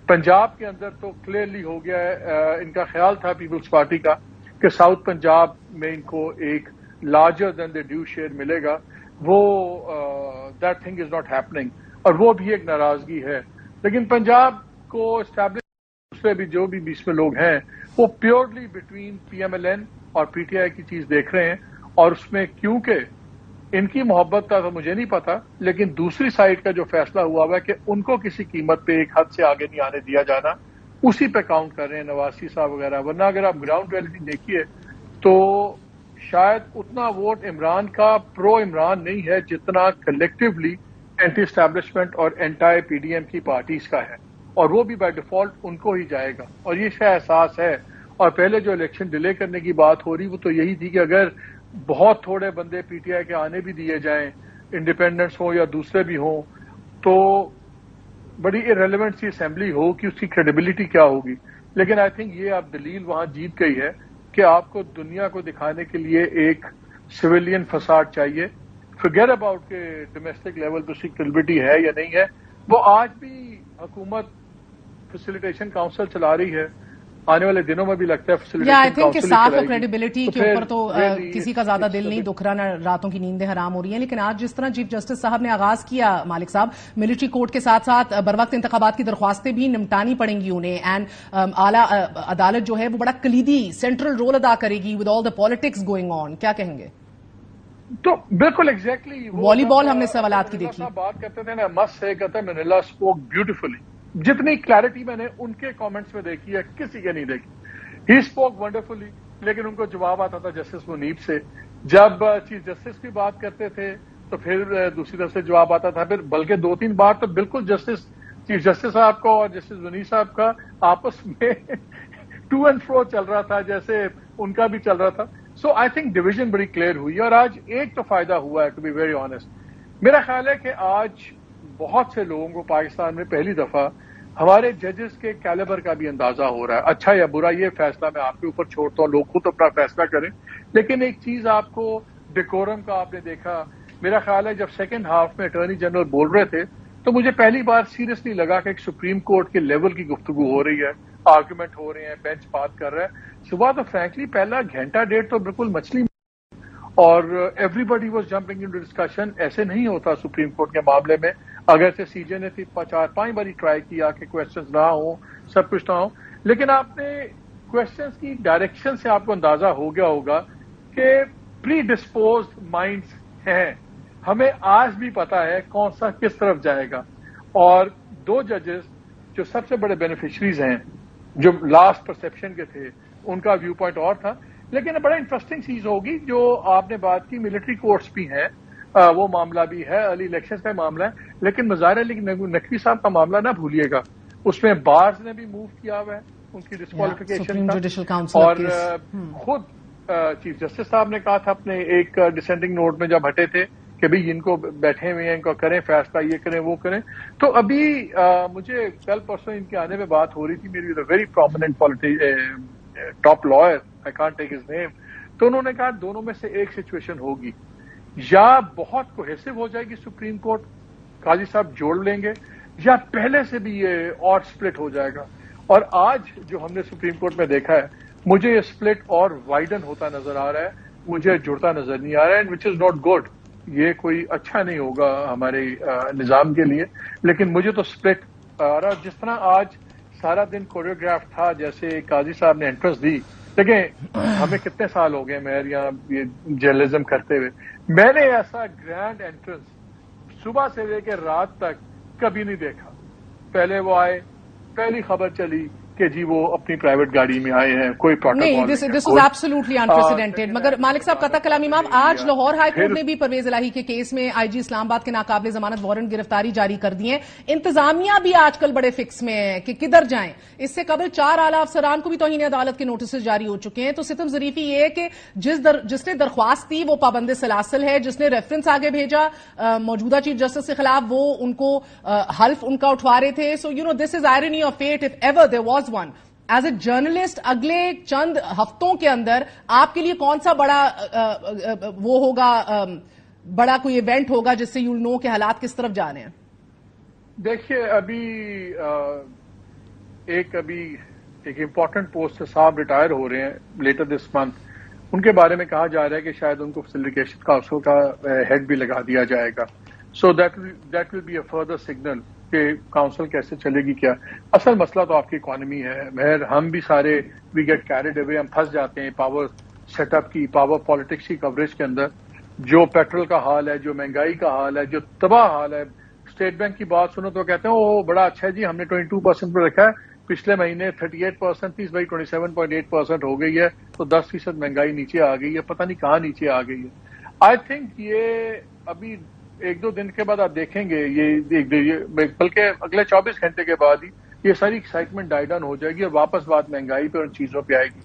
پنجاب کے اندر تو کلیئرلی ہو گیا ہے. ان کا خیال تھا پیپلز پارٹی کا کہ ساؤتھ پنجاب میں ان کو ایک لارجر دین دا ڈیو شیئر ملے گا. وہ that thing is not happening اور وہ بھی ایک ناراضگی ہے. لیکن پنجاب کو اسٹیبلش دوسرے بھی جو بھی 20 میں لوگ ہیں وہ پیورلی بٹوین PMLN اور PTI کی چیز دیکھ رہے ہیں. اور اس میں کیونکہ ان کی محبت کا تو مجھے نہیں پتا، لیکن دوسری سائڈ کا جو فیصلہ ہوا ہے کہ ان کو کسی قیمت پہ ایک حد سے آگے نہیں آنے دیا جانا، اسی پہ کاؤنٹ کر رہے ہیں نواز شریف صاحب وغیرہ. ورنہ اگر آپ گراؤنڈ ریئلٹی دیکھیے تو شاید اتنا ووٹ عمران کا پرو عمران نہیں ہے جتنا کلیکٹیولی اینٹی اسٹیبلشمنٹ اور اینٹائی PDM کی پارٹیز کا ہے. اور وہ بھی بائی ڈیفالٹ ان کو ہی جائے گا. اور یہ شاید احساس ہے. اور پہلے جو الیکشن ڈیلے کرنے کی بات ہو رہی وہ تو یہی تھی کہ اگر بہت تھوڑے بندے PTI کے آنے بھی دیے جائیں، انڈیپینڈنٹس ہوں یا دوسرے بھی ہوں، تو بڑی ارریلیونٹ سی اسمبلی ہو کہ اس کی کریڈیبلٹی کیا ہوگی. لیکن آئی تھنک یہ اب دلیل وہاں جیت گئی ہے کہ آپ کو دنیا کو دکھانے کے لیے ایک سویلین فساد چاہیے. فگیر اباؤٹ کہ ڈومیسٹک لیول پہ اس کی کریڈیبلٹی ہے یا نہیں ہے. وہ آج بھی حکومت فیسیلیٹیشن کاؤنسل چلا رہی ہے. آنے والے دنوں میں بھی لگتا ہے فیسیلیٹیشن آئی تھنک کہ صاف اور کریڈیبلٹی کے اوپر تو کسی کا زیادہ دل نہیں دکھ رہا، نہ راتوں کی نیندیں حرام ہو رہی ہیں. لیکن آج جس طرح چیف جسٹس صاحب نے آغاز کیا مالک صاحب، ملٹری کورٹ کے ساتھ ساتھ بروقت انتخابات کی درخواستیں بھی نمٹانی پڑیں گی انہیں، اینڈ اعلیٰ عدالت جو ہے وہ بڑا کلیدی سینٹرل رول ادا کرے گی with all the politics going on. کیا کہیں گے؟ تو بالکل ایگزیکٹلی والی بال ہم نے سوالات کی دیکھی بات کرتے تھے نا، مست سے کہتے ہیں منیلا اسپوک بیوٹیفلی. جتنی کلیئرٹی میں نے ان کے کامنٹس میں دیکھی ہے کسی کے نہیں دیکھی. He spoke wonderfully. لیکن ان کو جواب آتا تھا جسٹس منیب سے. جب چیف جسٹس کی بات کرتے تھے تو پھر دوسری طرف سے جواب آتا تھا. پھر بلکہ 2-3 بار تو بالکل جسٹس چیف جسٹس صاحب کا اور جسٹس ونی صاحب کا آپس میں ٹو اینڈ فرو چل رہا تھا جیسے ان کا بھی چل رہا تھا. سو آئی تھنک ڈویژن بڑی کلیئر ہوئی اور آج ایک تو فائدہ ہوا ہے, ٹو بی ویری آنےسٹ. میرا خیال ہے کہ آج بہت سے لوگوں کو پاکستان میں پہلی دفعہ ہمارے ججز کے کیلیبر کا بھی اندازہ ہو رہا ہے. اچھا یا برا یہ فیصلہ میں آپ کے اوپر چھوڑتا ہوں, لوگ خود اپنا فیصلہ کریں. لیکن ایک چیز آپ کو ڈیکورم کا آپ نے دیکھا, میرا خیال ہے جب سیکنڈ ہاف میں اٹارنی جنرل بول رہے تھے تو مجھے پہلی بار سیریسلی لگا کہ ایک سپریم کورٹ کے لیول کی گفتگو ہو رہی ہے, آرگومنٹ ہو رہے ہیں, بینچ بات کر رہا ہے. صبح تو فرینکلی پہلا گھنٹہ ڈیڑھ تو بالکل مچھلی اور everybody was jumping in discussion. ایسے نہیں ہوتا سپریم کورٹ کے معاملے میں. اگر سے سی جے نے 4-5 باری ٹرائی کیا کہ کوشچنز نہ ہوں, سب کچھ نہ ہو, لیکن آپ نے کوشچنز کی ڈائریکشن سے آپ کو اندازہ ہو گیا ہوگا کہ پری ڈسپوزڈ مائنڈز ہیں. ہمیں آج بھی پتا ہے کون سا کس طرف جائے گا. اور دو ججز جو سب سے بڑے بینیفیشریز ہیں, جو لاسٹ پرسپشن کے تھے, ان کا ویو پوائنٹ اور تھا. لیکن بڑا انٹرسٹنگ چیز ہوگی جو آپ نے بات کی, ملٹری کورٹس بھی ہیں, وہ معاملہ بھی ہے, ارلی الیکشن کا معاملہ ہے. لیکن مظاہر علی نقوی صاحب کا معاملہ نہ بھولیے گا, اس میں بارز نے بھی موو کیا ہوا ہے, ان کی ڈسکوالیفیکیشن تھا. اور خود چیف جسٹس صاحب نے کہا تھا اپنے ایک ڈسینڈنگ نوٹ میں جب ہٹے تھے کہ بھئی ان کو بیٹھے ہوئے ہیں, ان کو کریں فیصلہ, یہ کریں وہ کریں. تو ابھی مجھے کل پرسوں ان کے آنے میں بات ہو رہی تھی میری very prominent top lawyer, I can't take his name. تو انہوں نے کہا دونوں میں سے ایک سچویشن ہوگی, یا بہت کوہیسو ہو جائے گی سپریم کورٹ, قاضی صاحب جوڑ لیں گے, یا پہلے سے بھی یہ اور سپلٹ ہو جائے گا. اور آج جو ہم نے سپریم کورٹ میں دیکھا ہے, مجھے یہ سپلٹ اور وائڈن ہوتا نظر آ رہا ہے, مجھے جڑتا نظر نہیں آ رہا ہے, وچ از ناٹ گڈ. یہ کوئی اچھا نہیں ہوگا ہمارے نظام کے لیے. لیکن مجھے تو سپلٹ آ رہا, جس طرح آج سارا دن کوریوگراف تھا, جیسے قاضی صاحب نے انٹرنس دی. دیکھیں ہمیں کتنے سال ہو گئے مہر یہاں یہ جرنلزم کرتے ہوئے, میں نے ایسا گرینڈ انٹرنس صبح سے لے کے رات تک کبھی نہیں دیکھا. پہلے وہ آئے, پہلی خبر چلی کہ جی وہ اپنی پرائیویٹ گاڑی میں آئے ہیں, کوئی پروٹوکول نہیں. دس از ایبسولوٹلی انپریسیڈنٹڈ. مگر مالک صاحب قطع کلام امام, آج لاہور ہائی کورٹ نے بھی پرویز الہی کے کیس میں آئی جی اسلام آباد کے ناقابل ضمانت وارنٹ گرفتاری جاری کر دی ہیں. انتظامیہ بھی آج کل بڑے فکس میں ہے کہ کدھر جائیں. اس سے قبل 4 اعلی افسران کو بھی توہین عدالت کے نوٹسز جاری ہو چکے ہیں. تو ستم ظریفی یہ ہے کہ جس نے درخواست دی وہ پابند سلاسل ہے, جس نے ریفرنس آگے بھیجا موجودہ چیف جسٹس کے خلاف وہ ان کو حلف ان کا اٹھوا رہے تھے. So this is irony of fate if ever there was one. As a journalist اگلے چند ہفتوں کے اندر آپ کے لیے کون سا بڑا وہ ہوگا, بڑا کوئی ایونٹ ہوگا جس سے یو نو کہ حالات کس طرف جا رہے ہیں؟ دیکھیے ابھی ایک امپورٹنٹ پوسٹ سے صاحب ریٹائر ہو رہے ہیں لیٹر دس منتھ. ان کے بارے میں کہا جا رہا ہے کہ شاید ان کو فیسیلیٹیشن کاؤنسل کا ہیڈ بھی لگا دیا جائے گا. So that will be a further signal کہ کاؤنسل کیسے چلے گی. کیا اصل مسئلہ تو آپ کی اکانومی ہے مہر. ہم بھی سارے وی گیٹ کیریڈ اوے, ہم پھنس جاتے ہیں پاور سیٹ اپ کی, پاور پالیٹکس کی کوریج کے اندر. جو پیٹرول کا حال ہے, جو مہنگائی کا حال ہے, جو تباہ حال ہے. اسٹیٹ بینک کی بات سنو تو کہتے ہیں وہ بڑا اچھا ہے جی, ہم نے 22% پہ رکھا ہے, پچھلے مہینے 38% تھی, اس بھائی 27.8% ہو گئی ہے, تو 10% مہنگائی نیچے آ گئی ہے. پتہ نہیں کہاں نیچے آ گئی ہے. آئی تھنک یہ ابھی 1-2 دن کے بعد آپ دیکھیں گے, یہ بلکہ اگلے 24 گھنٹے کے بعد ہی یہ ساری ایکسائٹمنٹ ڈائی ڈاؤن ہو جائے گی اور واپس بات مہنگائی پہ اور ان چیزوں پہ آئے گی.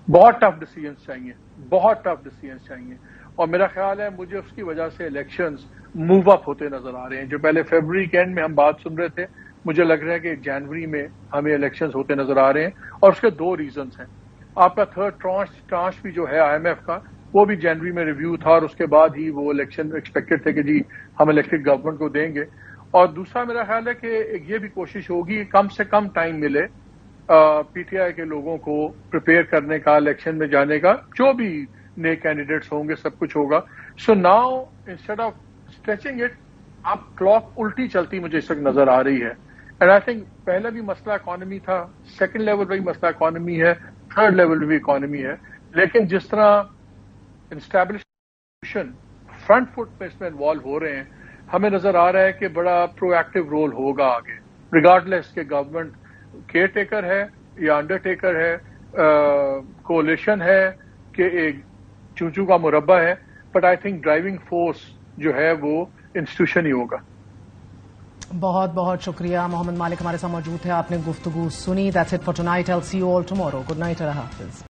بہت ٹف ڈیسیژنس چاہیے, بہت ٹف ڈیسیژنس چاہیے. اور میرا خیال ہے مجھے اس کی وجہ سے الیکشنز موو اپ ہوتے نظر آ رہے ہیں. جو پہلے فیبروری کے اینڈ میں ہم بات سن رہے تھے, مجھے لگ رہا ہے کہ جنوری میں ہمیں الیکشنز ہوتے نظر آ رہے ہیں. اور اس کے 2 ریزنز ہیں. آپ کا تھرڈ ٹرانش بھی جو ہے IMF کا, وہ بھی جنوری میں ریویو تھا اور اس کے بعد ہی وہ الیکشن ایکسپیکٹڈ تھے کہ جی ہم الیکٹڈ گورنمنٹ کو دیں گے. اور دوسرا میرا خیال ہے کہ یہ بھی کوشش ہوگی کم سے کم ٹائم ملے PTI کے لوگوں کو پریپیئر کرنے کا, الیکشن میں جانے کا. جو بھی نئے کینڈیڈیٹس ہوں گے سب کچھ ہوگا. So now instead of stretching it, اب کلاک الٹی چلتی مجھے اس وقت نظر آ رہی ہے. اینڈ آئی تھنک پہلا بھی مسئلہ اکانومی تھا, سیکنڈ لیول پہ بھی مسئلہ اکانومی ہے, تھرڈ لیول پہ بھی اکانومی ہے. لیکن جس طرح انسٹیبلشن فرنٹ فٹ میں اس میں انوالو ہو رہے ہیں, ہمیں نظر آ رہا ہے کہ بڑا پرو ایکٹیو رول ہوگا آگے, ریگارڈلیس کہ گورنمنٹ کیئر ٹیکر ہے یا انڈر ٹیکر ہے, کولیشن ہے کہ ایک چونچو کا مربع ہے. But I think driving force جو ہے وہ انسٹیٹیوشن ہی ہوگا. بہت بہت شکریہ محمد مالک ہمارے ساتھ موجود تھے, آپ نے گفتگو سنی. That's it for tonight. I'll see you all tomorrow. Good night. اللہ حافظ.